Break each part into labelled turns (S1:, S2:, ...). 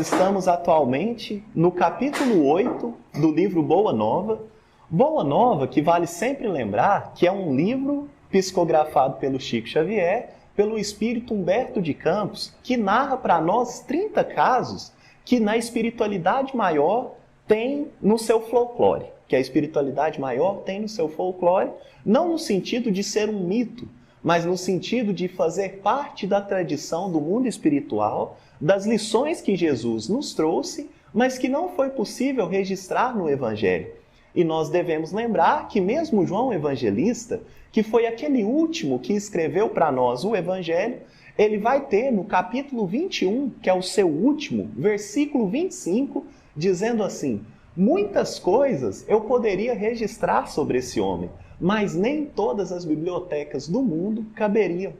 S1: Estamos atualmente no capítulo 8 do livro Boa Nova. Boa Nova, que vale sempre lembrar que é um livro psicografado pelo Chico Xavier, pelo espírito Humberto de Campos, que narra para nós 30 casos que na espiritualidade maior tem no seu folclore. Que a espiritualidade maior tem no seu folclore, não no sentido de ser um mito, mas no sentido de fazer parte da tradição do mundo espiritual, das lições que Jesus nos trouxe, mas que não foi possível registrar no Evangelho. E nós devemos lembrar que mesmo João Evangelista, que foi aquele último que escreveu para nós o Evangelho, ele vai ter no capítulo 21, que é o seu último, versículo 25, dizendo assim: muitas coisas eu poderia registrar sobre esse homem, mas nem todas as bibliotecas do mundo caberiam.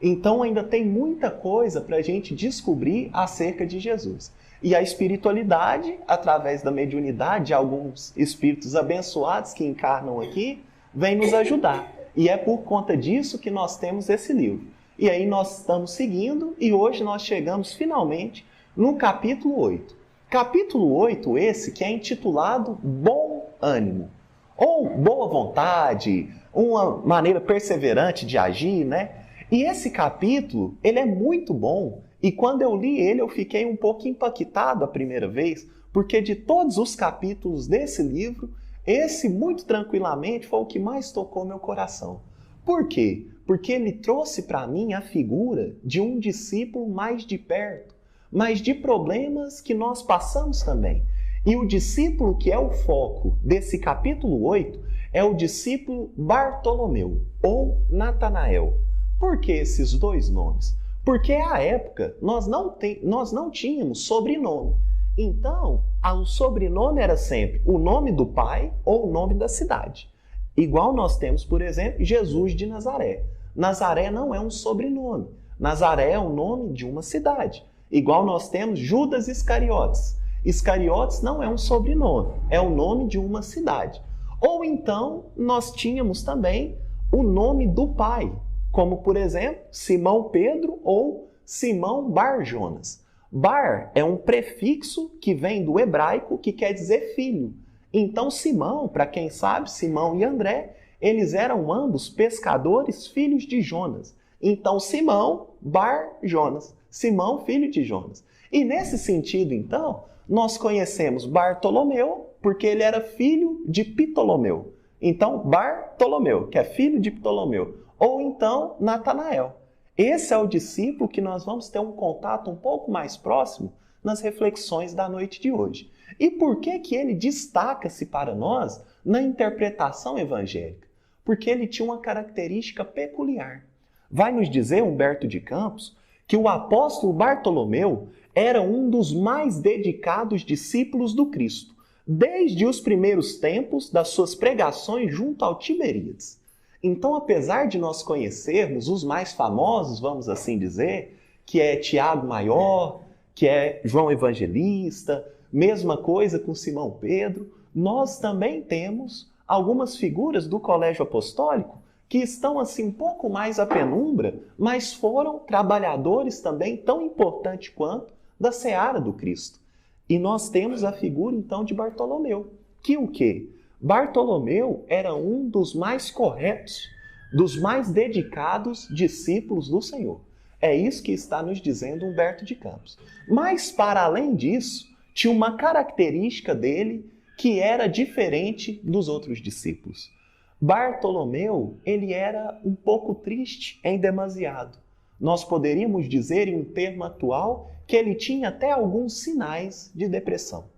S1: Então ainda tem muita coisa para a gente descobrir acerca de Jesus. E a espiritualidade, através da mediunidade de alguns espíritos abençoados que encarnam aqui, vem nos ajudar. E é por conta disso que nós temos esse livro. E aí nós estamos seguindo e hoje nós chegamos finalmente no capítulo 8. Capítulo 8 esse que é intitulado Bom Ânimo, ou Boa Vontade, uma maneira perseverante de agir, né? E esse capítulo, ele é muito bom, e quando eu li ele eu fiquei um pouco impactado a primeira vez, porque de todos os capítulos desse livro, esse muito tranquilamente foi o que mais tocou meu coração. Por quê? Porque ele trouxe para mim a figura de um discípulo mais de perto, mas de problemas que nós passamos também. E o discípulo que é o foco desse capítulo 8 é o discípulo Bartolomeu, ou Natanael. Por que esses dois nomes? Porque à época nós não tínhamos sobrenome. Então, o sobrenome era sempre o nome do pai ou o nome da cidade. Igual nós temos, por exemplo, Jesus de Nazaré. Nazaré não é um sobrenome. Nazaré é o nome de uma cidade. Igual nós temos Judas Iscariotes. Iscariotes não é um sobrenome, é o nome de uma cidade. Ou então nós tínhamos também o nome do pai, como por exemplo Simão Pedro ou Simão Bar Jonas. Bar é um prefixo que vem do hebraico que quer dizer filho. Então Simão, para quem sabe, Simão e André, eles eram ambos pescadores filhos de Jonas. Então Simão Bar Jonas, Simão filho de Jonas. E nesse sentido então, nós conhecemos Bartolomeu porque ele era filho de Ptolomeu. Então Bartolomeu, que é filho de Ptolomeu. Ou então Natanael. Esse é o discípulo que nós vamos ter um contato um pouco mais próximo nas reflexões da noite de hoje. E por que que ele destaca-se para nós na interpretação evangélica? Porque ele tinha uma característica peculiar. Vai nos dizer Humberto de Campos que o apóstolo Bartolomeu era um dos mais dedicados discípulos do Cristo, desde os primeiros tempos das suas pregações junto ao Tiberíades. Então, apesar de nós conhecermos os mais famosos, vamos assim dizer, que é Tiago Maior, que é João Evangelista, mesma coisa com Simão Pedro, nós também temos algumas figuras do Colégio Apostólico que estão assim um pouco mais à penumbra, mas foram trabalhadores também tão importantes quanto da seara do Cristo. E nós temos a figura então de Bartolomeu, que o quê? Bartolomeu era um dos mais corretos, dos mais dedicados discípulos do Senhor. É isso que está nos dizendo Humberto de Campos. Mas, para além disso, tinha uma característica dele que era diferente dos outros discípulos. Bartolomeu, ele era um pouco triste em demasiado. Nós poderíamos dizer, em um termo atual, que ele tinha até alguns sinais de depressão.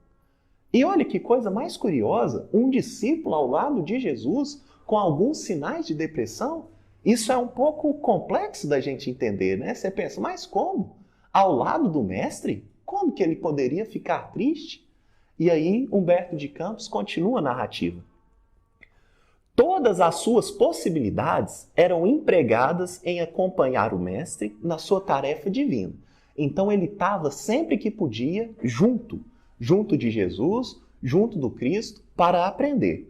S1: E olha que coisa mais curiosa, um discípulo ao lado de Jesus com alguns sinais de depressão, isso é um pouco complexo da gente entender, né? Você pensa, mas como? Ao lado do mestre? Como que ele poderia ficar triste? E aí Humberto de Campos continua a narrativa. Todas as suas possibilidades eram empregadas em acompanhar o mestre na sua tarefa divina. Então ele estava sempre que podia junto de Jesus, junto do Cristo, para aprender.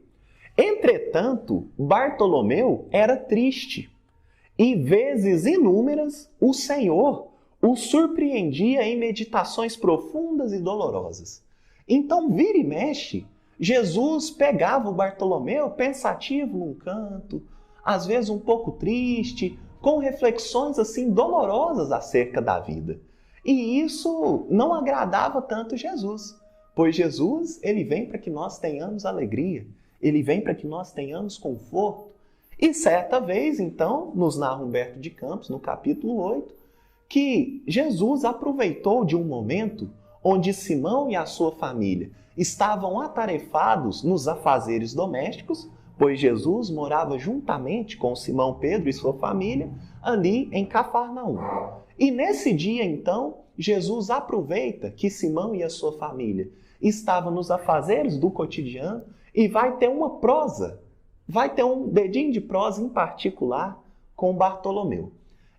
S1: Entretanto, Bartolomeu era triste e vezes inúmeras o Senhor o surpreendia em meditações profundas e dolorosas. Então, vira e mexe, Jesus pegava o Bartolomeu pensativo num canto, às vezes um pouco triste, com reflexões assim dolorosas acerca da vida. E isso não agradava tanto Jesus, pois Jesus, ele vem para que nós tenhamos alegria, ele vem para que nós tenhamos conforto. E certa vez, então, nos narra Humberto de Campos, no capítulo 8, que Jesus aproveitou de um momento onde Simão e a sua família estavam atarefados nos afazeres domésticos, pois Jesus morava juntamente com Simão Pedro e sua família ali em Cafarnaum. E nesse dia, então, Jesus aproveita que Simão e a sua família estavam nos afazeres do cotidiano e vai ter uma prosa, vai ter um dedinho de prosa em particular com Bartolomeu.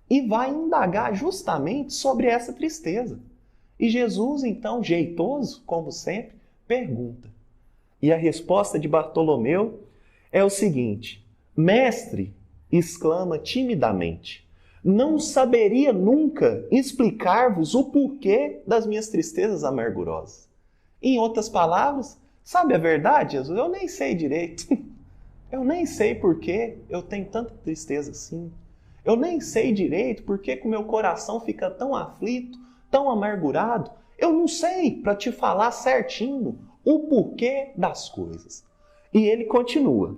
S1: E vai indagar justamente sobre essa tristeza. E Jesus, então, jeitoso, como sempre, pergunta. E a resposta de Bartolomeu é o seguinte: Mestre, exclama timidamente, não saberia nunca explicar-vos o porquê das minhas tristezas amargurosas. Em outras palavras, sabe a verdade, Jesus? Eu nem sei direito. Eu nem sei por que eu tenho tanta tristeza assim. Eu nem sei direito por que o meu coração fica tão aflito, tão amargurado. Eu não sei para te falar certinho o porquê das coisas. E ele continua.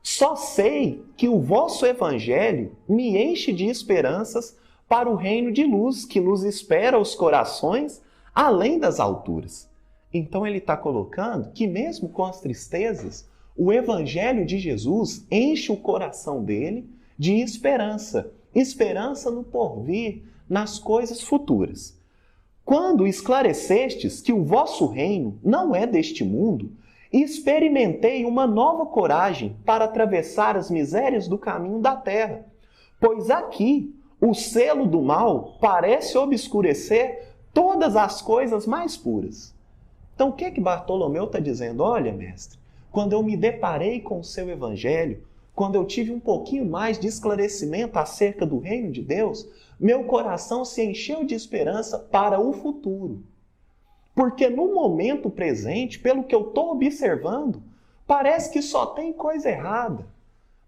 S1: Só sei que o vosso evangelho me enche de esperanças para o reino de luz que nos espera os corações além das alturas. Então ele está colocando que mesmo com as tristezas, o evangelho de Jesus enche o coração dele de esperança. Esperança no porvir, nas coisas futuras. Quando esclarecestes que o vosso reino não é deste mundo, experimentei uma nova coragem para atravessar as misérias do caminho da terra, pois aqui o selo do mal parece obscurecer todas as coisas mais puras. Então o que Bartolomeu está dizendo? Olha, mestre, quando eu me deparei com o seu evangelho, quando eu tive um pouquinho mais de esclarecimento acerca do reino de Deus, meu coração se encheu de esperança para o futuro. Porque no momento presente, pelo que eu estou observando, parece que só tem coisa errada.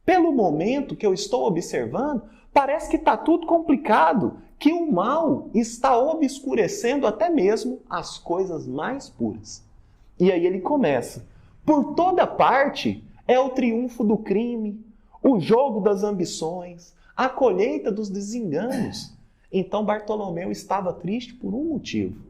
S1: Pelo momento que eu estou observando, parece que está tudo complicado, que o mal está obscurecendo até mesmo as coisas mais puras. E aí ele começa. Por toda parte é o triunfo do crime, o jogo das ambições, a colheita dos desenganos. Então Bartolomeu estava triste por um motivo.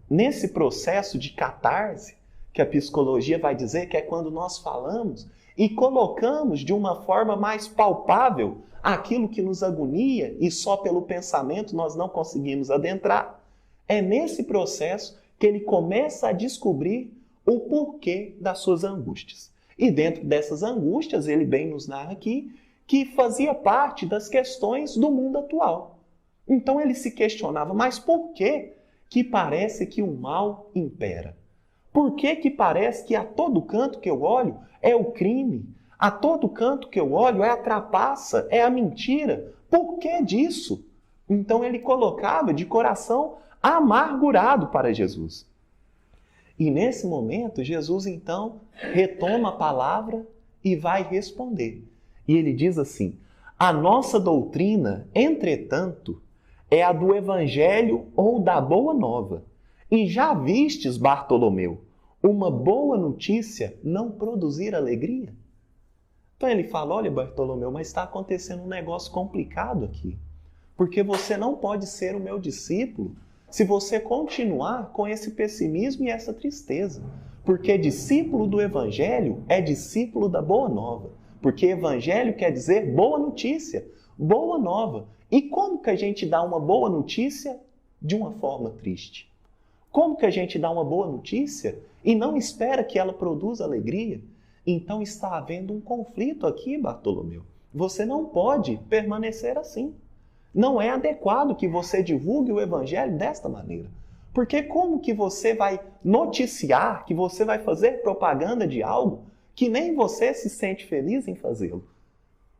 S1: Nesse processo de catarse, que a psicologia vai dizer que é quando nós falamos e colocamos de uma forma mais palpável aquilo que nos agonia e só pelo pensamento nós não conseguimos adentrar, é nesse processo que ele começa a descobrir o porquê das suas angústias. E dentro dessas angústias, ele bem nos narra aqui, que fazia parte das questões do mundo atual. Então ele se questionava, mas por que parece que o mal impera? Por que parece que a todo canto que eu olho é o crime? A todo canto que eu olho é a trapaça, é a mentira? Por que disso? Então ele colocava de coração amargurado para Jesus. E nesse momento, Jesus então retoma a palavra e vai responder. E ele diz assim: a nossa doutrina, entretanto, é a do Evangelho ou da Boa Nova. E já vistes, Bartolomeu, uma boa notícia não produzir alegria? Então ele fala, olha Bartolomeu, mas está acontecendo um negócio complicado aqui. Porque você não pode ser o meu discípulo se você continuar com esse pessimismo e essa tristeza. Porque discípulo do Evangelho é discípulo da Boa Nova. Porque Evangelho quer dizer boa notícia, boa nova. E como que a gente dá uma boa notícia de uma forma triste? Como que a gente dá uma boa notícia e não espera que ela produza alegria? Então está havendo um conflito aqui, Bartolomeu. Você não pode permanecer assim. Não é adequado que você divulgue o Evangelho desta maneira. Porque como que você vai noticiar, que você vai fazer propaganda de algo que nem você se sente feliz em fazê-lo?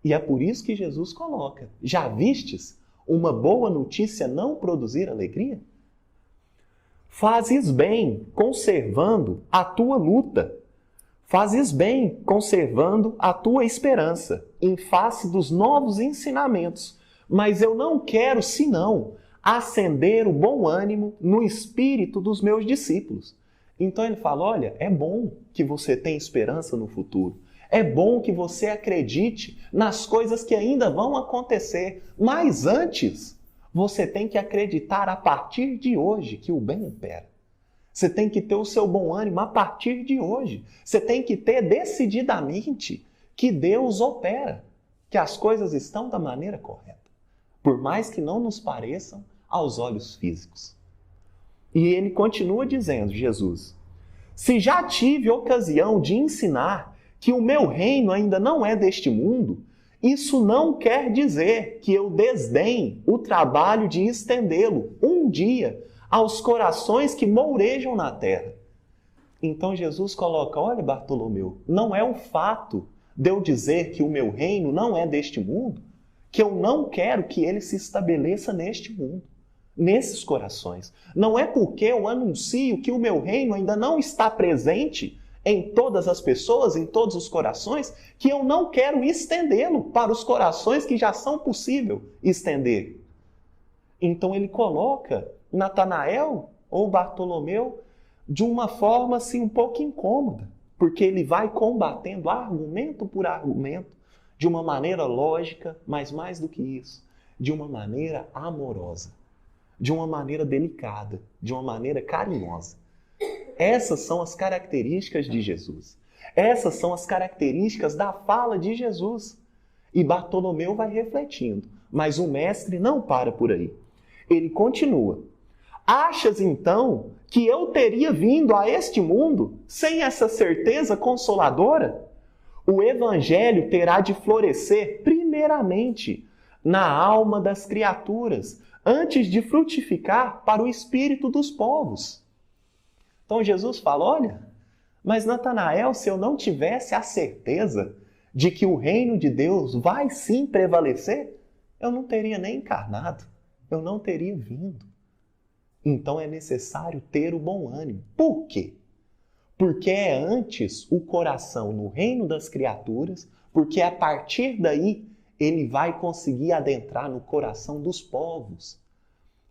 S1: E é por isso que Jesus coloca, já vistes? uma boa notícia não produzir alegria? Fazes bem conservando a tua luta. Fazes bem conservando a tua esperança em face dos novos ensinamentos. Mas eu não quero, senão, acender o bom ânimo no espírito dos meus discípulos. Então ele fala, olha, é bom que você tenha esperança no futuro. É bom que você acredite nas coisas que ainda vão acontecer. Mas antes, você tem que acreditar a partir de hoje que o bem impera. Você tem que ter o seu bom ânimo a partir de hoje. Você tem que ter decididamente que Deus opera, que as coisas estão da maneira correta, por mais que não nos pareçam aos olhos físicos. E ele continua dizendo, Jesus, se já tive ocasião de ensinar que o meu reino ainda não é deste mundo, isso não quer dizer que eu desdenhe o trabalho de estendê-lo um dia aos corações que mourejam na terra. Então Jesus coloca, olha Bartolomeu, não é o fato de eu dizer que o meu reino não é deste mundo, que eu não quero que ele se estabeleça neste mundo, nesses corações. Não é porque eu anuncio que o meu reino ainda não está presente em todas as pessoas, em todos os corações, que eu não quero estendê-lo para os corações que já são possível estender. Então ele coloca Natanael ou Bartolomeu de uma forma assim um pouco incômoda, porque ele vai combatendo argumento por argumento de uma maneira lógica, mas mais do que isso, de uma maneira amorosa, de uma maneira delicada, de uma maneira carinhosa. Essas são as características de Jesus. Essas são as características da fala de Jesus. E Bartolomeu vai refletindo, mas o mestre não para por aí. Ele continua. Achas então que eu teria vindo a este mundo sem essa certeza consoladora? O evangelho terá de florescer primeiramente na alma das criaturas, antes de frutificar para o espírito dos povos. Então Jesus fala, olha, mas Natanael, se eu não tivesse a certeza de que o reino de Deus vai sim prevalecer, eu não teria nem encarnado, eu não teria vindo. Então é necessário ter o bom ânimo. Por quê? Porque é antes o coração no reino das criaturas, porque a partir daí ele vai conseguir adentrar no coração dos povos.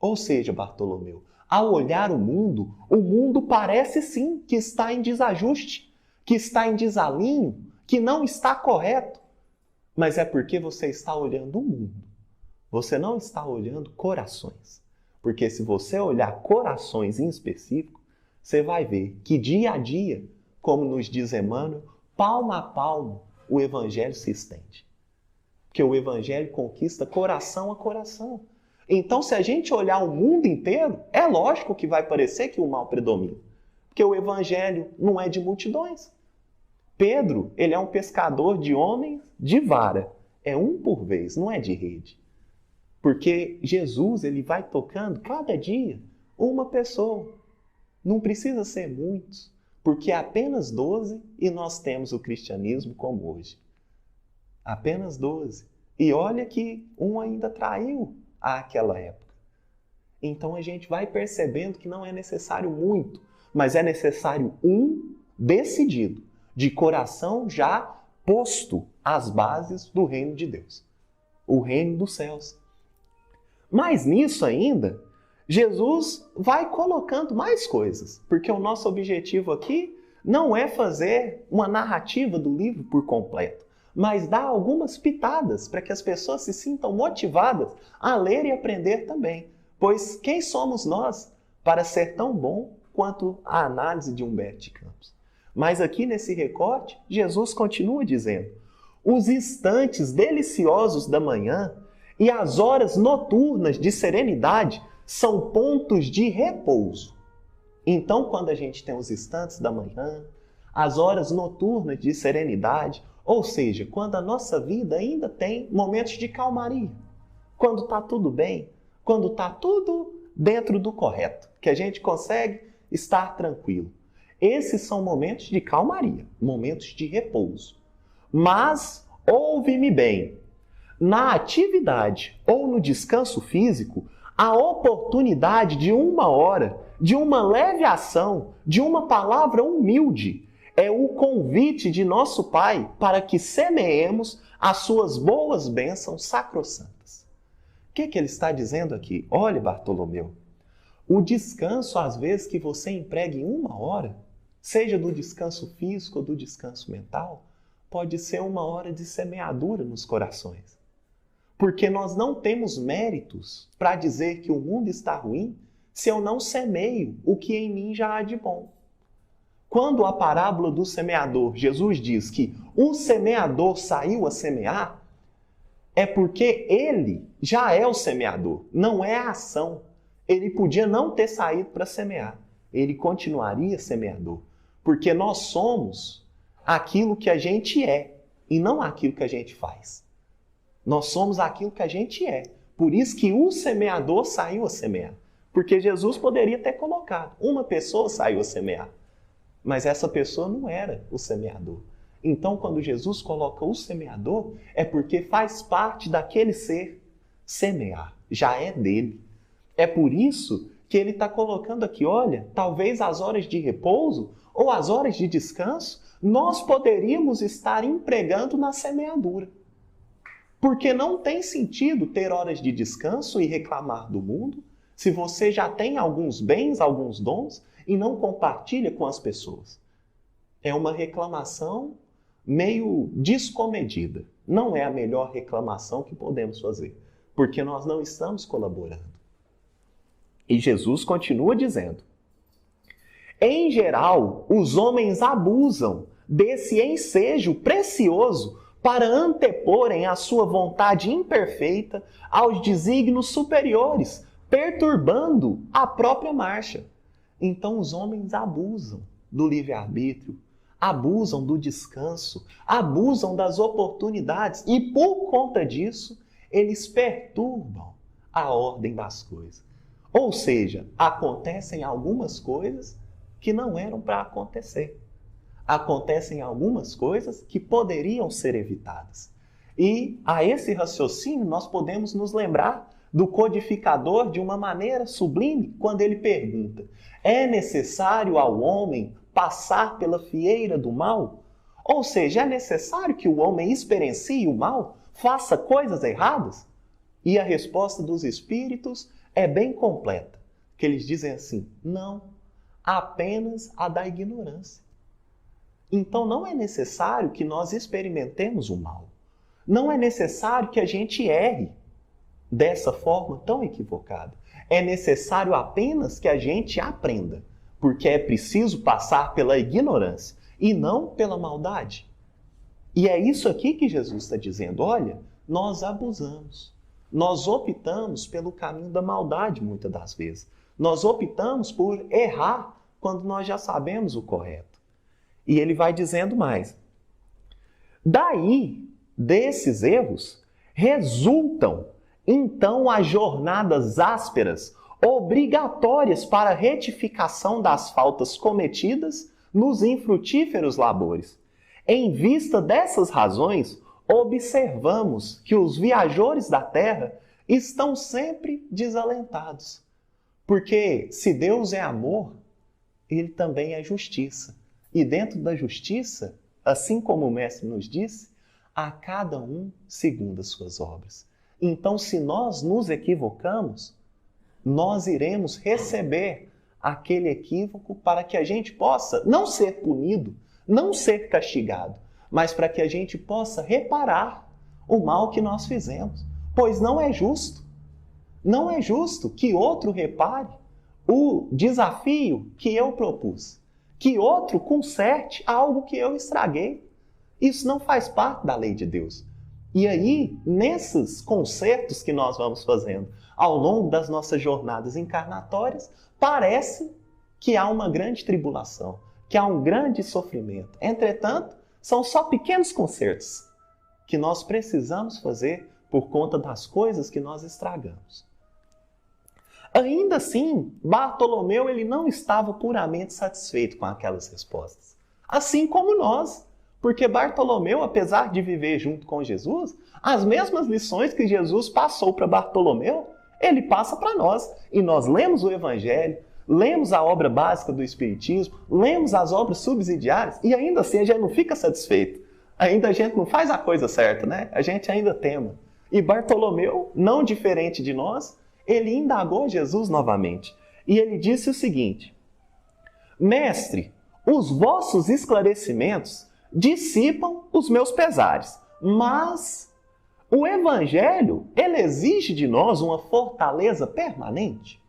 S1: Ou seja, Bartolomeu, ao olhar o mundo parece sim que está em desajuste, que está em desalinho, que não está correto. Mas é porque você está olhando o mundo. Você não está olhando corações. Porque se você olhar corações em específico, você vai ver que dia a dia, como nos diz Emmanuel, palmo a palmo, o Evangelho se estende. Porque o Evangelho conquista coração a coração. Então, se a gente olhar o mundo inteiro, é lógico que vai parecer que o mal predomina. Porque o Evangelho não é de multidões. Pedro, ele é um pescador de homens de vara. É um por vez, não é de rede. Porque Jesus, ele vai tocando cada dia uma pessoa. Não precisa ser muitos, porque é apenas 12 e nós temos o cristianismo como hoje. Apenas 12. E olha que um ainda traiu àquela época. Então a gente vai percebendo que não é necessário muito, mas é necessário um decidido, de coração já posto às bases do reino de Deus, o reino dos céus. Mas nisso ainda, Jesus vai colocando mais coisas, porque o nosso objetivo aqui não é fazer uma narrativa do livro por completo, mas dar algumas pitadas para que as pessoas se sintam motivadas a ler e aprender também. Pois quem somos nós para ser tão bom quanto a análise de Humberto de Campos? Mas aqui nesse recorte, Jesus continua dizendo: os instantes deliciosos da manhã e as horas noturnas de serenidade são pontos de repouso. Então, quando a gente tem os instantes da manhã, as horas noturnas de serenidade, ou seja, quando a nossa vida ainda tem momentos de calmaria, quando está tudo bem, quando está tudo dentro do correto, que a gente consegue estar tranquilo. Esses são momentos de calmaria, momentos de repouso. Mas, ouve-me bem, na atividade ou no descanso físico, a oportunidade de 1 hora, de uma leve ação, de uma palavra humilde, é o convite de nosso Pai para que semeemos as suas boas bênçãos sacrossantas. O que ele está dizendo aqui? Olha, Bartolomeu, o descanso, às vezes, que você emprega em 1 hora, seja do descanso físico ou do descanso mental, pode ser 1 hora de semeadura nos corações. Porque nós não temos méritos para dizer que o mundo está ruim se eu não semeio o que em mim já há de bom. Quando a parábola do semeador, Jesus diz que o semeador saiu a semear, é porque ele já é o semeador, não é a ação. Ele podia não ter saído para semear, ele continuaria semeador, porque nós somos aquilo que a gente é e não aquilo que a gente faz. Nós somos aquilo que a gente é. Por isso que o semeador saiu a semear. Porque Jesus poderia ter colocado, uma pessoa saiu a semear. Mas essa pessoa não era o semeador. Então, quando Jesus coloca o semeador, é porque faz parte daquele ser semear. Já é dele. É por isso que ele está colocando aqui, olha, talvez as horas de repouso ou as horas de descanso, nós poderíamos estar empregando na semeadura. Porque não tem sentido ter horas de descanso e reclamar do mundo se você já tem alguns bens, alguns dons e não compartilha com as pessoas. É uma reclamação meio descomedida. Não é a melhor reclamação que podemos fazer, porque nós não estamos colaborando. E Jesus continua dizendo: em geral, os homens abusam desse ensejo precioso para anteporem a sua vontade imperfeita aos desígnios superiores, perturbando a própria marcha. Então os homens abusam do livre-arbítrio, abusam do descanso, abusam das oportunidades e, por conta disso, eles perturbam a ordem das coisas. Ou seja, acontecem algumas coisas que não eram para acontecer. Acontecem algumas coisas que poderiam ser evitadas. E a esse raciocínio nós podemos nos lembrar do codificador de uma maneira sublime quando ele pergunta: é necessário ao homem passar pela fieira do mal? Ou seja, é necessário que o homem experiencie o mal, faça coisas erradas? E a resposta dos espíritos é bem completa, que eles dizem assim: não, apenas a da ignorância. Então não é necessário que nós experimentemos o mal. Não é necessário que a gente erre dessa forma tão equivocada. É necessário apenas que a gente aprenda, porque é preciso passar pela ignorância e não pela maldade. E é isso aqui que Jesus está dizendo: olha, nós abusamos. Nós optamos pelo caminho da maldade muitas das vezes. Nós optamos por errar quando nós já sabemos o correto. E ele vai dizendo mais. Daí, desses erros, resultam, então, as jornadas ásperas, obrigatórias para a retificação das faltas cometidas nos infrutíferos labores. Em vista dessas razões, observamos que os viajores da terra estão sempre desalentados. Porque se Deus é amor, ele também é justiça. E dentro da justiça, assim como o Mestre nos disse, a cada um segundo as suas obras. Então, se nós nos equivocamos, nós iremos receber aquele equívoco para que a gente possa não ser punido, não ser castigado, mas para que a gente possa reparar o mal que nós fizemos. Pois não é justo. Não é justo que outro repare o desafio que eu propus. Que outro conserte algo que eu estraguei. Isso não faz parte da lei de Deus. E aí, nesses concertos que nós vamos fazendo ao longo das nossas jornadas encarnatórias, parece que há uma grande tribulação, que há um grande sofrimento. Entretanto, são só pequenos concertos que nós precisamos fazer por conta das coisas que nós estragamos. Ainda assim, Bartolomeu ele não estava puramente satisfeito com aquelas respostas. Assim como nós, Porque Bartolomeu, apesar de viver junto com Jesus, as mesmas lições que Jesus passou para Bartolomeu, ele passa para nós. E nós lemos o Evangelho, lemos a obra básica do Espiritismo, lemos as obras subsidiárias e ainda assim a gente não fica satisfeito. Ainda a gente não faz a coisa certa, né? A gente ainda tema. E Bartolomeu, não diferente de nós, ele indagou Jesus novamente. E ele disse o seguinte: Mestre, os vossos esclarecimentos dissipam os meus pesares, mas o Evangelho, ele exige de nós uma fortaleza permanente.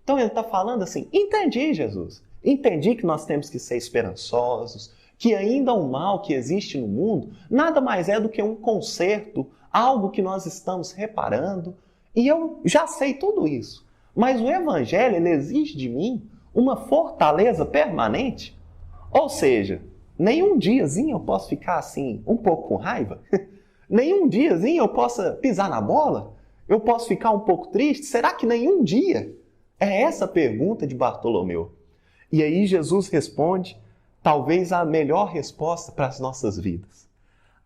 S1: Então ele está falando assim: entendi, Jesus, entendi que nós temos que ser esperançosos, que ainda o mal que existe no mundo nada mais é do que um conserto, algo que nós estamos reparando, e eu já sei tudo isso. Mas o Evangelho, ele exige de mim uma fortaleza permanente. Ou seja, nenhum diazinho eu posso ficar assim, um pouco com raiva. Nenhum diazinho eu possa pisar na bola. Eu posso ficar um pouco triste. Será que nenhum dia? É essa a pergunta de Bartolomeu. E aí Jesus responde, talvez a melhor resposta para as nossas vidas.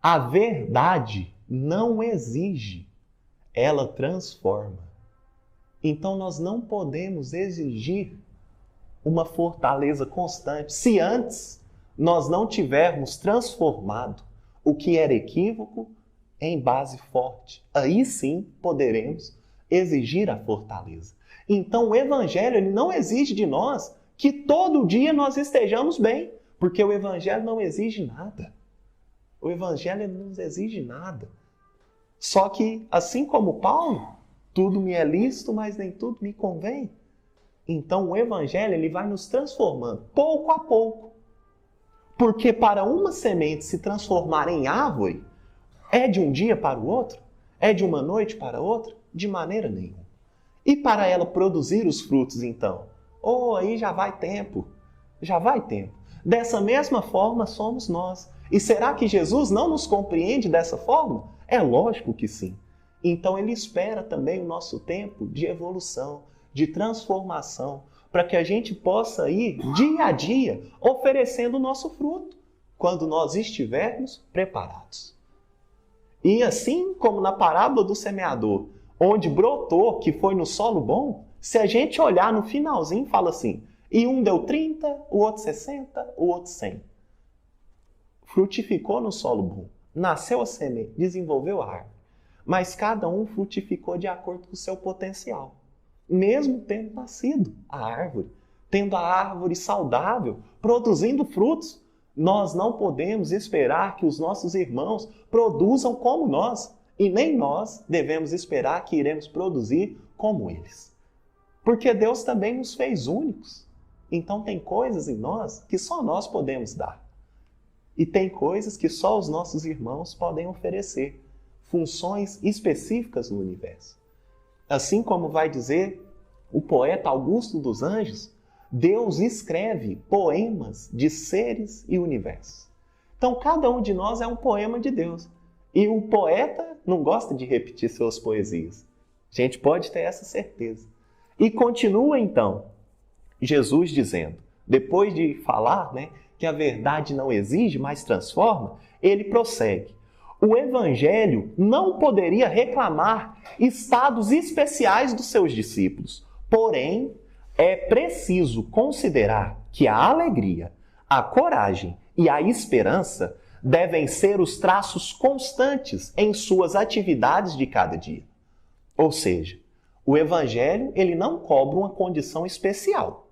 S1: A verdade não exige, ela transforma. Então nós não podemos exigir uma fortaleza constante se antes nós não tivermos transformado o que era equívoco em base forte. Aí sim poderemos exigir a fortaleza. Então o Evangelho, ele não exige de nós que todo dia nós estejamos bem, porque o Evangelho não exige nada. O Evangelho não nos exige nada. Só que, assim como Paulo, tudo me é lícito, mas nem tudo me convém. Então o Evangelho, ele vai nos transformando pouco a pouco. Porque para uma semente se transformar em árvore, é de um dia para o outro? É de uma noite para outra? De maneira nenhuma. E para ela produzir os frutos, então? Aí já vai tempo. Já vai tempo. Dessa mesma forma somos nós. E será que Jesus não nos compreende dessa forma? É lógico que sim. Então ele espera também o nosso tempo de evolução, de transformação, para que a gente possa ir dia a dia oferecendo o nosso fruto, quando nós estivermos preparados. E assim como na parábola do semeador, onde brotou, que foi no solo bom, se a gente olhar no finalzinho, fala assim, e um deu 30, o outro 60, o outro 100. Frutificou no solo bom, nasceu a semente, desenvolveu a árvore. Mas cada um frutificou de acordo com o seu potencial. Mesmo tendo nascido a árvore, tendo a árvore saudável, produzindo frutos, nós não podemos esperar que os nossos irmãos produzam como nós, e nem nós devemos esperar que iremos produzir como eles. Porque Deus também nos fez únicos. Então tem coisas em nós que só nós podemos dar. E tem coisas que só os nossos irmãos podem oferecer. Funções específicas no universo. Assim como vai dizer o poeta Augusto dos Anjos, Deus escreve poemas de seres e universos. Então cada um de nós é um poema de Deus. E o poeta não gosta de repetir suas poesias. A gente pode ter essa certeza. E continua então Jesus dizendo, depois de falar, que a verdade não exige, mas transforma, ele prossegue. O Evangelho não poderia reclamar estados especiais dos seus discípulos. Porém, é preciso considerar que a alegria, a coragem e a esperança devem ser os traços constantes em suas atividades de cada dia. Ou seja, o Evangelho, ele não cobra uma condição especial.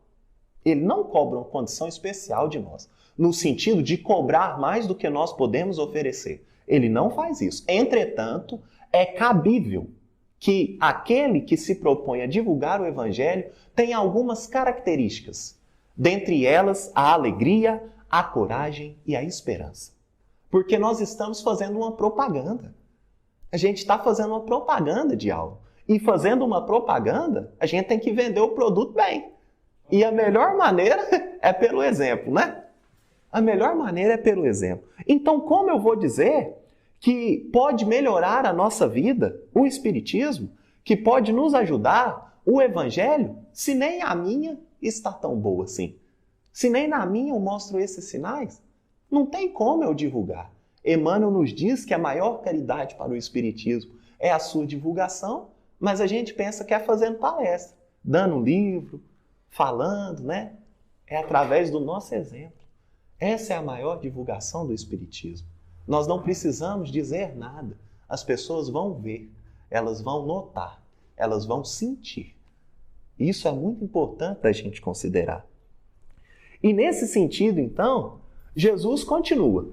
S1: Ele não cobra uma condição especial de nós, no sentido de cobrar mais do que nós podemos oferecer. Ele não faz isso. Entretanto, é cabível que aquele que se propõe a divulgar o Evangelho tenha algumas características. Dentre elas, a alegria, a coragem e a esperança. Porque nós estamos fazendo uma propaganda. A gente está fazendo uma propaganda de algo. E fazendo uma propaganda, a gente tem que vender o produto bem. E a melhor maneira é pelo exemplo, né? A melhor maneira é pelo exemplo. Então, como eu vou dizer que pode melhorar a nossa vida, o Espiritismo, que pode nos ajudar, o Evangelho, se nem a minha está tão boa assim? Se nem na minha eu mostro esses sinais? Não tem como eu divulgar. Emmanuel nos diz que a maior caridade para o Espiritismo é a sua divulgação, mas a gente pensa que é fazendo palestra, dando livro, falando, né? É através do nosso exemplo. Essa é a maior divulgação do Espiritismo. Nós não precisamos dizer nada. As pessoas vão ver, elas vão notar, elas vão sentir. Isso é muito importante a gente considerar. E nesse sentido, então, Jesus continua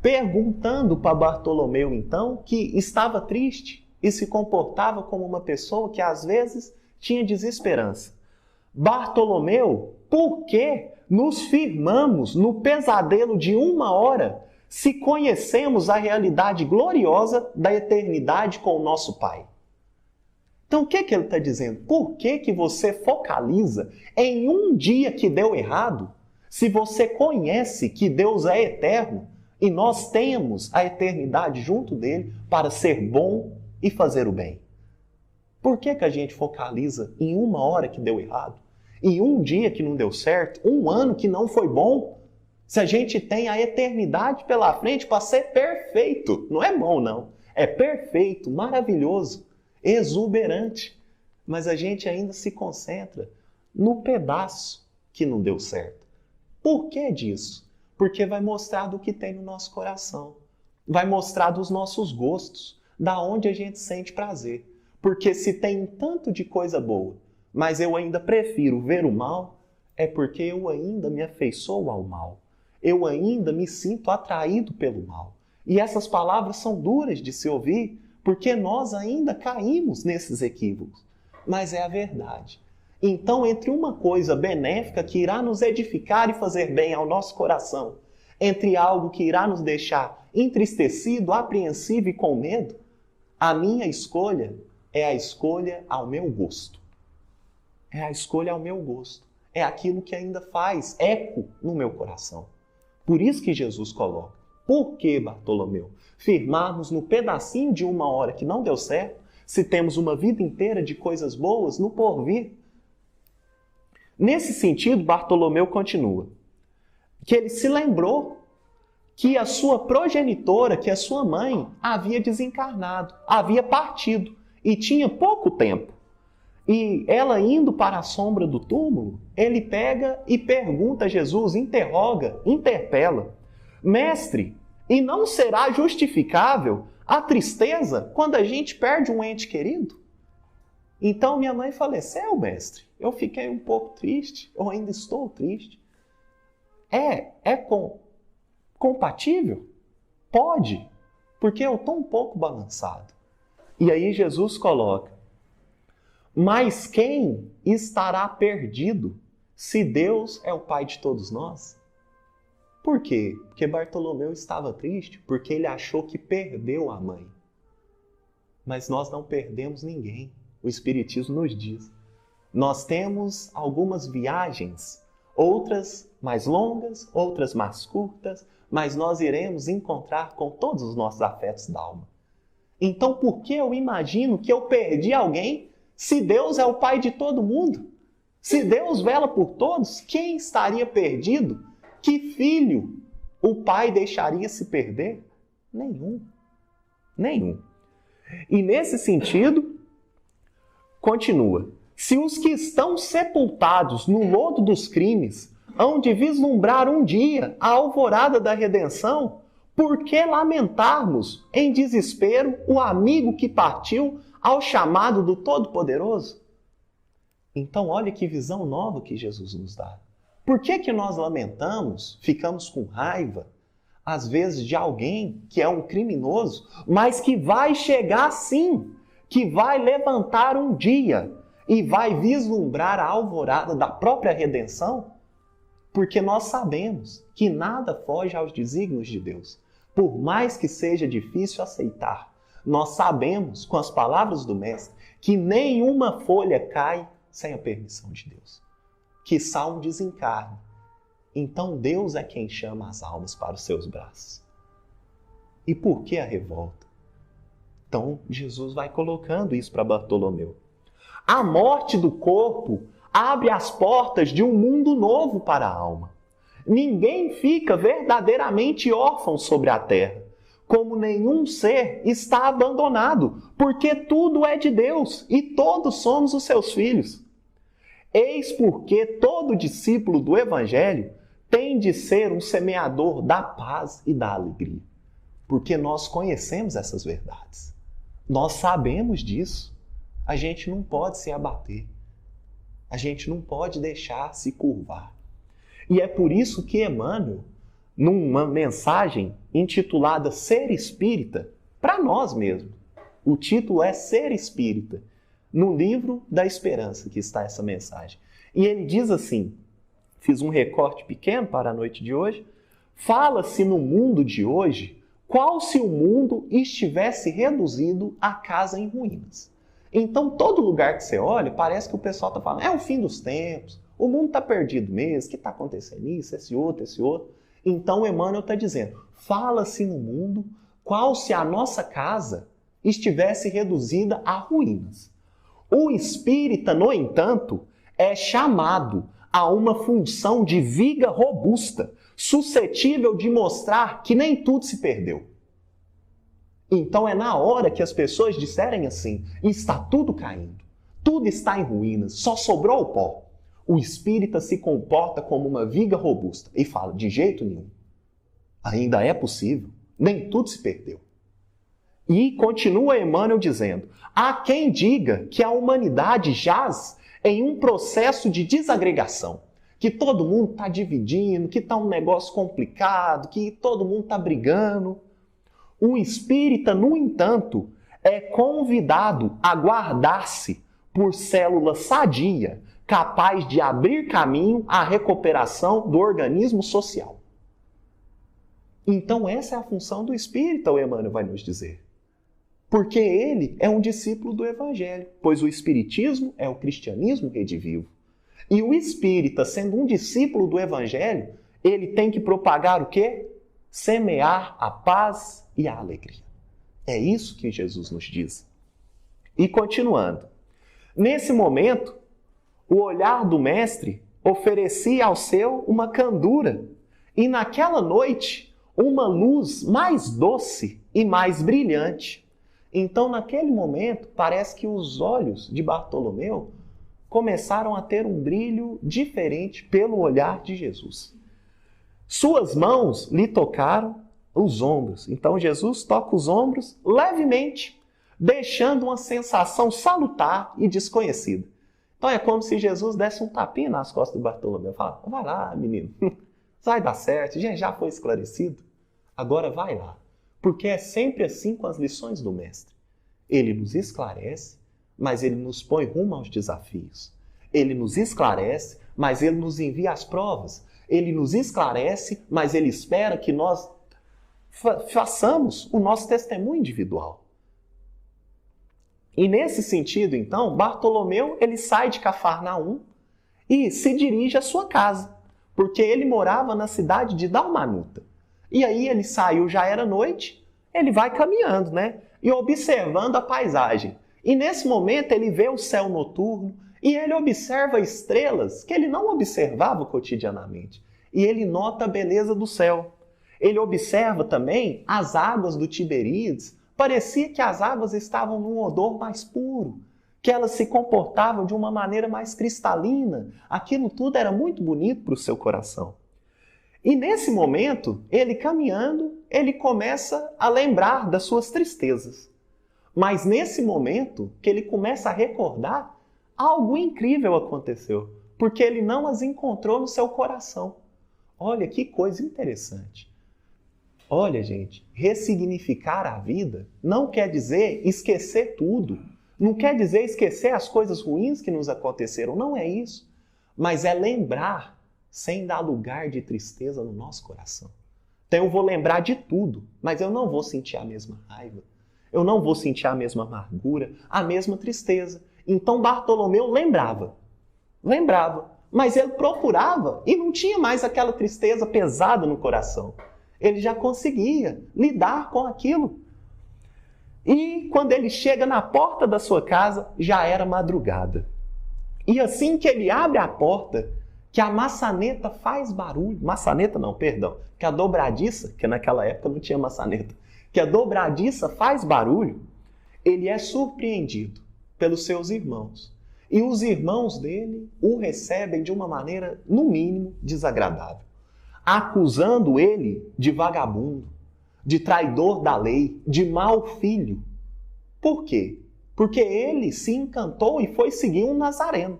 S1: perguntando para Bartolomeu, então, que estava triste e se comportava como uma pessoa que às vezes tinha desesperança. Bartolomeu, por que nos firmamos no pesadelo de 1 hora se conhecemos a realidade gloriosa da eternidade com o nosso Pai? Então, o que ele está dizendo? Por que você focaliza em um dia que deu errado, se você conhece que Deus é eterno e nós temos a eternidade junto dele para ser bom e fazer o bem? Por que a gente focaliza em 1 hora que deu errado? Em um dia que não deu certo? 1 ano que não foi bom? Se a gente tem a eternidade pela frente para ser perfeito. Não é bom, não. É perfeito, maravilhoso, exuberante. Mas a gente ainda se concentra no pedaço que não deu certo. Por que disso? Porque vai mostrar do que tem no nosso coração. Vai mostrar dos nossos gostos, da onde a gente sente prazer. Porque se tem tanto de coisa boa, mas eu ainda prefiro ver o mal, é porque eu ainda me afeiçoo ao mal. Eu ainda me sinto atraído pelo mal. E essas palavras são duras de se ouvir, porque nós ainda caímos nesses equívocos. Mas é a verdade. Então, entre uma coisa benéfica que irá nos edificar e fazer bem ao nosso coração, entre algo que irá nos deixar entristecido, apreensivo e com medo, a minha escolha é a escolha ao meu gosto. É a escolha ao meu gosto. É aquilo que ainda faz eco no meu coração. Por isso que Jesus coloca. Por que, Bartolomeu, firmarmos no pedacinho de 1 hora que não deu certo, se temos uma vida inteira de coisas boas no porvir? Nesse sentido, Bartolomeu continua, que ele se lembrou que a sua progenitora, que a sua mãe, havia desencarnado, havia partido e tinha pouco tempo. E ela indo para a sombra do túmulo, ele pega e pergunta a Jesus, interroga, interpela: Mestre, e não será justificável a tristeza quando a gente perde um ente querido? Então minha mãe faleceu, mestre. Eu fiquei um pouco triste, eu ainda estou triste. É compatível? Pode, porque eu estou um pouco balançado. E aí Jesus coloca: mas quem estará perdido se Deus é o Pai de todos nós? Por quê? Porque Bartolomeu estava triste porque ele achou que perdeu a mãe. Mas nós não perdemos ninguém. O Espiritismo nos diz. Nós temos algumas viagens, outras mais longas, outras mais curtas, mas nós iremos encontrar com todos os nossos afetos da alma. Então, por que eu imagino que eu perdi alguém se Deus é o Pai de todo mundo? Se Deus vela por todos, quem estaria perdido? Que filho o Pai deixaria se perder? Nenhum. Nenhum. E nesse sentido, continua: se os que estão sepultados no lodo dos crimes hão de vislumbrar um dia a alvorada da redenção, por que lamentarmos em desespero o amigo que partiu ao chamado do Todo-Poderoso? Então, olha que visão nova que Jesus nos dá. Por que nós lamentamos, ficamos com raiva, às vezes, de alguém que é um criminoso, mas que vai chegar sim, que vai levantar um dia e vai vislumbrar a alvorada da própria redenção? Porque nós sabemos que nada foge aos desígnios de Deus. Por mais que seja difícil aceitar, nós sabemos, com as palavras do Mestre, que nenhuma folha cai sem a permissão de Deus. Quiçá um desencarne. Então Deus é quem chama as almas para os seus braços. E por que a revolta? Então Jesus vai colocando isso para Bartolomeu. A morte do corpo abre as portas de um mundo novo para a alma. Ninguém fica verdadeiramente órfão sobre a terra, como nenhum ser está abandonado, porque tudo é de Deus e todos somos os seus filhos. Eis porque todo discípulo do Evangelho tem de ser um semeador da paz e da alegria, porque nós conhecemos essas verdades. Nós sabemos disso. A gente não pode se abater. A gente não pode deixar se curvar. E é por isso que Emmanuel, numa mensagem intitulada Ser Espírita, para nós mesmos, o título é Ser Espírita, no livro da Esperança que está essa mensagem. E ele diz assim, fiz um recorte pequeno para a noite de hoje, fala-se no mundo de hoje qual se o mundo estivesse reduzido a casa em ruínas. Então, todo lugar que você olha, parece que o pessoal está falando, é o fim dos tempos, o mundo está perdido mesmo, o que está acontecendo isso, esse outro. Então, Emmanuel está dizendo, fala-se no mundo qual se a nossa casa estivesse reduzida a ruínas. O espírita, no entanto, é chamado a uma função de viga robusta, suscetível de mostrar que nem tudo se perdeu. Então é na hora que as pessoas disserem assim, está tudo caindo, tudo está em ruínas, só sobrou o pó. O espírita se comporta como uma viga robusta e fala, de jeito nenhum, ainda é possível, nem tudo se perdeu. E continua Emmanuel dizendo, há quem diga que a humanidade jaz em um processo de desagregação, que todo mundo está dividindo, que está um negócio complicado, que todo mundo está brigando. O espírita, no entanto, é convidado a guardar-se por célula sadia, capaz de abrir caminho à recuperação do organismo social. Então essa é a função do espírita, o Emmanuel vai nos dizer. Porque ele é um discípulo do Evangelho, pois o espiritismo é o cristianismo redivivo. E o espírita, sendo um discípulo do Evangelho, ele tem que propagar o quê? Semear a paz e a alegria. É isso que Jesus nos diz. E continuando. Nesse momento, o olhar do mestre oferecia ao seu uma candura. E naquela noite, uma luz mais doce e mais brilhante. Então, naquele momento, parece que os olhos de Bartolomeu começaram a ter um brilho diferente pelo olhar de Jesus. Suas mãos lhe tocaram os ombros. Então, Jesus toca os ombros levemente, deixando uma sensação salutar e desconhecida. Então, é como se Jesus desse um tapinha nas costas do Bartolomeu. Fala, vai lá, menino, vai dar certo, gente, já foi esclarecido. Agora vai lá. Porque é sempre assim com as lições do Mestre. Ele nos esclarece, mas ele nos põe rumo aos desafios. Ele nos esclarece, mas ele nos envia as provas. Ele nos esclarece, mas ele espera que nós façamos o nosso testemunho individual. E nesse sentido, então, Bartolomeu ele sai de Cafarnaum e se dirige à sua casa, porque ele morava na cidade de Dalmanuta. E aí ele saiu, já era noite, ele vai caminhando, né? E observando a paisagem. E nesse momento ele vê o céu noturno e ele observa estrelas que ele não observava cotidianamente. E ele nota a beleza do céu. Ele observa também as águas do Tiberíades. Parecia que as águas estavam num odor mais puro, que elas se comportavam de uma maneira mais cristalina. Aquilo tudo era muito bonito para o seu coração. E nesse momento, ele caminhando, ele começa a lembrar das suas tristezas. Mas nesse momento que ele começa a recordar, algo incrível aconteceu, porque ele não as encontrou no seu coração. Olha que coisa interessante. Olha, gente, ressignificar a vida não quer dizer esquecer tudo. Não quer dizer esquecer as coisas ruins que nos aconteceram. Não é isso. Mas é lembrar sem dar lugar de tristeza no nosso coração. Então eu vou lembrar de tudo, mas eu não vou sentir a mesma raiva. Eu não vou sentir a mesma amargura, a mesma tristeza. Então Bartolomeu lembrava, mas ele procurava e não tinha mais aquela tristeza pesada no coração. Ele já conseguia lidar com aquilo. E quando ele chega na porta da sua casa, já era madrugada. E assim que ele abre a porta, que a maçaneta faz barulho. Maçaneta não, perdão. Que a dobradiça, que naquela época não tinha maçaneta, que a dobradiça faz barulho, ele é surpreendido pelos seus irmãos. E os irmãos dele o recebem de uma maneira, no mínimo, desagradável, acusando ele de vagabundo, de traidor da lei, de mau filho. Por quê? Porque ele se encantou e foi seguir um nazareno.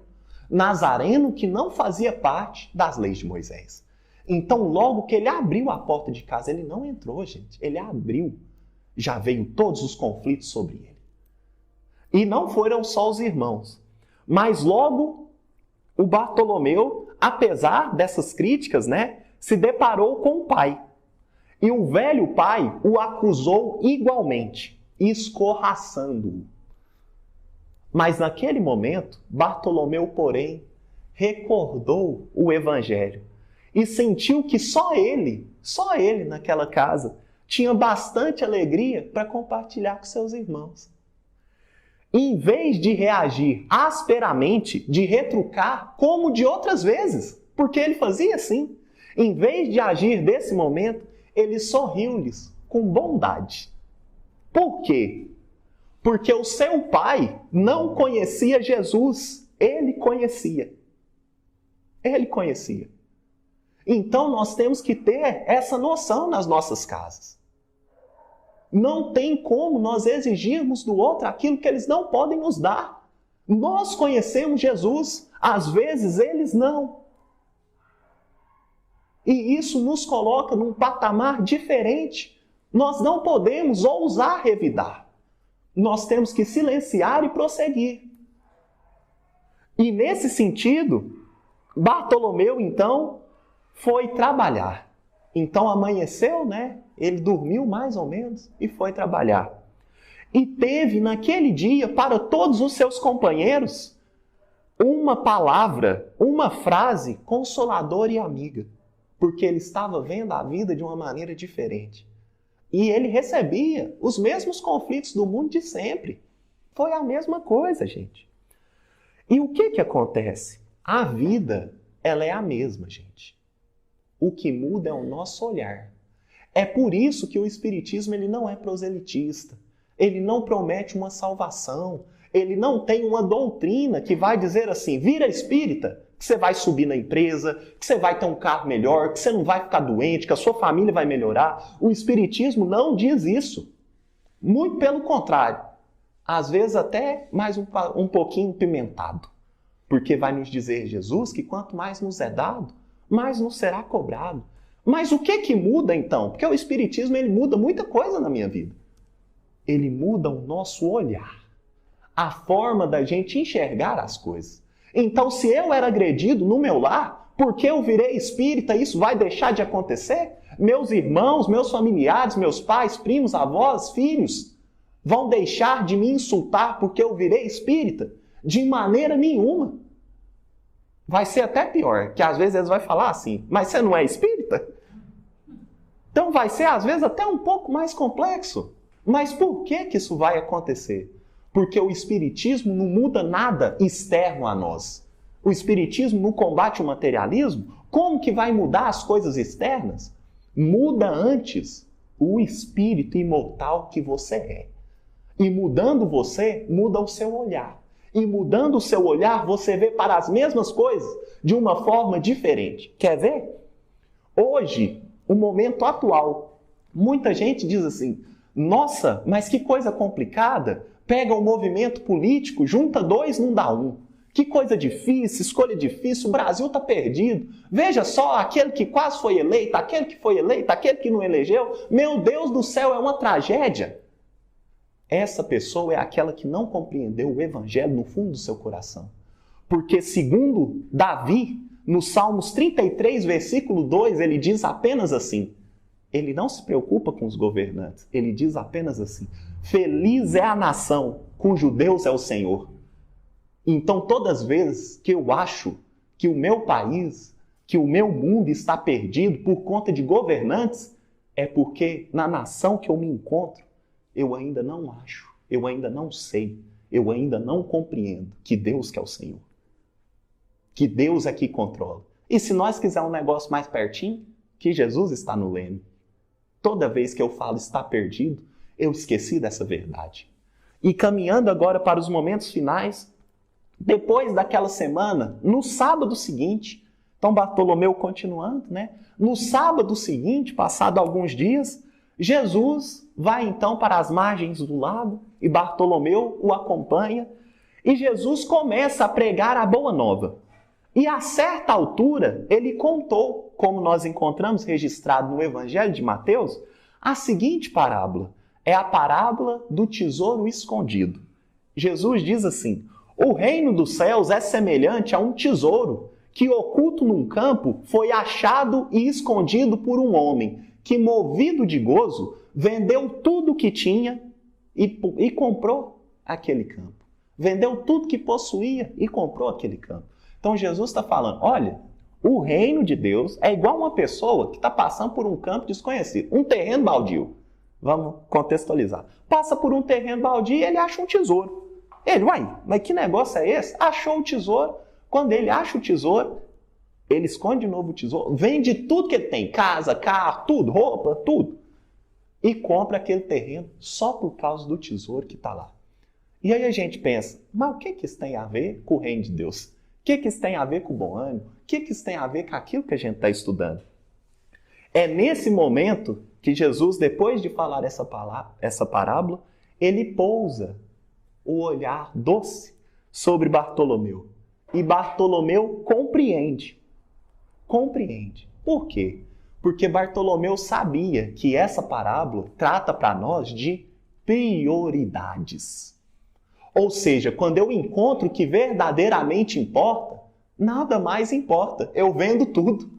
S1: Nazareno que não fazia parte das leis de Moisés. Então, logo que ele abriu a porta de casa, ele não entrou, gente. Ele abriu. Já veio todos os conflitos sobre ele. E não foram só os irmãos. Mas logo, o Bartolomeu, apesar dessas críticas, se deparou com o pai. E o velho pai o acusou igualmente, escorraçando-o. Mas naquele momento, Bartolomeu, porém, recordou o evangelho e sentiu que só ele naquela casa, tinha bastante alegria para compartilhar com seus irmãos. Em vez de reagir asperamente, de retrucar, como de outras vezes, porque ele fazia assim, em vez de agir desse momento, ele sorriu-lhes com bondade. Por quê? Porque o seu pai não conhecia Jesus, ele conhecia. Ele conhecia. Então nós temos que ter essa noção nas nossas casas. Não tem como nós exigirmos do outro aquilo que eles não podem nos dar. Nós conhecemos Jesus, às vezes eles não. E isso nos coloca num patamar diferente. Nós não podemos ousar revidar. Nós temos que silenciar e prosseguir. E nesse sentido, Bartolomeu, então, foi trabalhar. Então amanheceu, Ele dormiu mais ou menos e foi trabalhar. E teve naquele dia, para todos os seus companheiros, uma palavra, uma frase consoladora e amiga. Porque ele estava vendo a vida de uma maneira diferente. E ele recebia os mesmos conflitos do mundo de sempre. Foi a mesma coisa, gente. E o que acontece? A vida, ela é a mesma, gente. O que muda é o nosso olhar. É por isso que o Espiritismo ele não é proselitista. Ele não promete uma salvação. Ele não tem uma doutrina que vai dizer assim, vira espírita, que você vai subir na empresa, que você vai ter um carro melhor, que você não vai ficar doente, que a sua família vai melhorar. O Espiritismo não diz isso. Muito pelo contrário. Às vezes até mais um pouquinho pimentado. Porque vai nos dizer Jesus que quanto mais nos é dado, mais nos será cobrado. Mas o que muda então? Porque o Espiritismo ele muda muita coisa na minha vida. Ele muda o nosso olhar. A forma da gente enxergar as coisas. Então, se eu era agredido no meu lar, porque eu virei espírita, isso vai deixar de acontecer? Meus irmãos, meus familiares, meus pais, primos, avós, filhos, vão deixar de me insultar porque eu virei espírita? De maneira nenhuma. Vai ser até pior, que às vezes eles vão falar assim, mas você não é espírita? Então vai ser às vezes até um pouco mais complexo. Mas por que isso vai acontecer? Porque o Espiritismo não muda nada externo a nós. O Espiritismo não combate o materialismo. Como que vai mudar as coisas externas? Muda antes o espírito imortal que você é. E mudando você, muda o seu olhar. E mudando o seu olhar, você vê para as mesmas coisas de uma forma diferente. Quer ver? Hoje, o momento atual, muita gente diz assim, nossa, mas que coisa complicada. Pega o movimento político, junta dois, não dá um. Que coisa difícil, escolha difícil, o Brasil está perdido. Veja só, aquele que quase foi eleito, aquele que foi eleito, aquele que não elegeu. Meu Deus do céu, é uma tragédia. Essa pessoa é aquela que não compreendeu o Evangelho no fundo do seu coração. Porque segundo Davi, no Salmos 33, versículo 2, ele diz apenas assim, ele não se preocupa com os governantes, ele diz apenas assim, feliz é a nação cujo Deus é o Senhor. Então, todas as vezes que eu acho que o meu país, que o meu mundo está perdido por conta de governantes, é porque na nação que eu me encontro, eu ainda não acho, eu ainda não sei, eu ainda não compreendo que Deus que é o Senhor. Que Deus é que controla. E se nós quisermos um negócio mais pertinho, que Jesus está no leme. Toda vez que eu falo está perdido, eu esqueci dessa verdade. E caminhando agora para os momentos finais, depois daquela semana, no sábado seguinte, então Bartolomeu continuando, né? No sábado seguinte, passado alguns dias, Jesus vai então para as margens do lago e Bartolomeu o acompanha e Jesus começa a pregar a boa nova. E a certa altura, ele contou, como nós encontramos registrado no Evangelho de Mateus, a seguinte parábola. É a parábola do tesouro escondido. Jesus diz assim: o reino dos céus é semelhante a um tesouro que, oculto num campo, foi achado e escondido por um homem que, movido de gozo, vendeu tudo o que tinha e comprou aquele campo. Vendeu tudo que possuía e comprou aquele campo. Então Jesus está falando, olha, o reino de Deus é igual uma pessoa que está passando por um campo desconhecido, um terreno baldio. Vamos contextualizar. Passa por um terreno baldio e ele acha um tesouro. Ele, uai, mas que negócio é esse? Achou o tesouro. Quando ele acha o tesouro, ele esconde de novo o tesouro, vende tudo que ele tem, casa, carro, tudo, roupa, tudo. E compra aquele terreno só por causa do tesouro que está lá. E aí a gente pensa, mas o que isso tem a ver com o reino de Deus? O que isso tem a ver com o bom ânimo? O que isso tem a ver com aquilo que a gente está estudando? É nesse momento que Jesus, depois de falar essa parábola, ele pousa o olhar doce sobre Bartolomeu. E Bartolomeu compreende. Compreende. Por quê? Porque Bartolomeu sabia que essa parábola trata para nós de prioridades. Ou seja, quando eu encontro o que verdadeiramente importa, nada mais importa. Eu vendo tudo.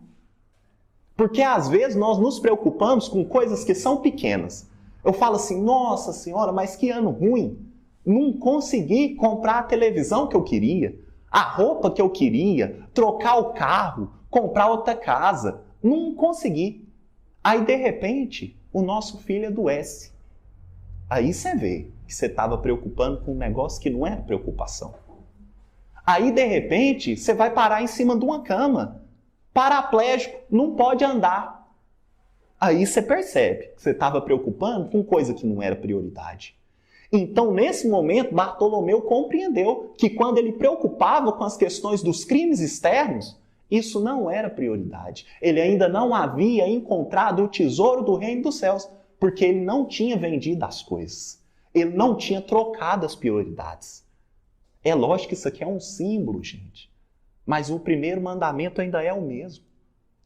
S1: Porque às vezes nós nos preocupamos com coisas que são pequenas. Eu falo assim, nossa senhora, mas que ano ruim. Não consegui comprar a televisão que eu queria, a roupa que eu queria, trocar o carro, comprar outra casa. Não consegui. Aí, de repente, o nosso filho adoece. Aí você vê que você estava preocupando com um negócio que não era preocupação. Aí, de repente, você vai parar em cima de uma cama. Paraplégico, não pode andar. Aí você percebe que você estava preocupando com coisa que não era prioridade. Então, nesse momento, Bartolomeu compreendeu que quando ele preocupava com as questões dos crimes externos, isso não era prioridade. Ele ainda não havia encontrado o tesouro do reino dos céus, porque ele não tinha vendido as coisas. Ele não tinha trocado as prioridades. É lógico que isso aqui é um símbolo, gente. Mas o primeiro mandamento ainda é o mesmo.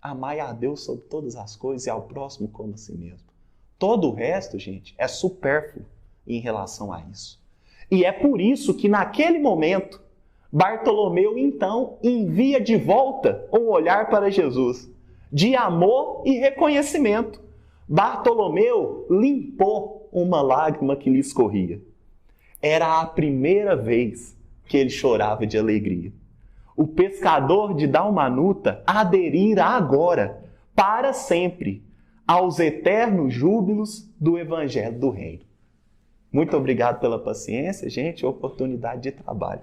S1: Amai a Deus sobre todas as coisas e ao próximo como a si mesmo. Todo o resto, gente, é supérfluo em relação a isso. E é por isso que naquele momento, Bartolomeu então envia de volta um olhar para Jesus, de amor e reconhecimento. Bartolomeu limpou uma lágrima que lhe escorria. Era a primeira vez que ele chorava de alegria. O pescador de Dalmanuta aderirá agora, para sempre, aos eternos júbilos do Evangelho do Reino. Muito obrigado pela paciência, gente, e oportunidade de trabalho.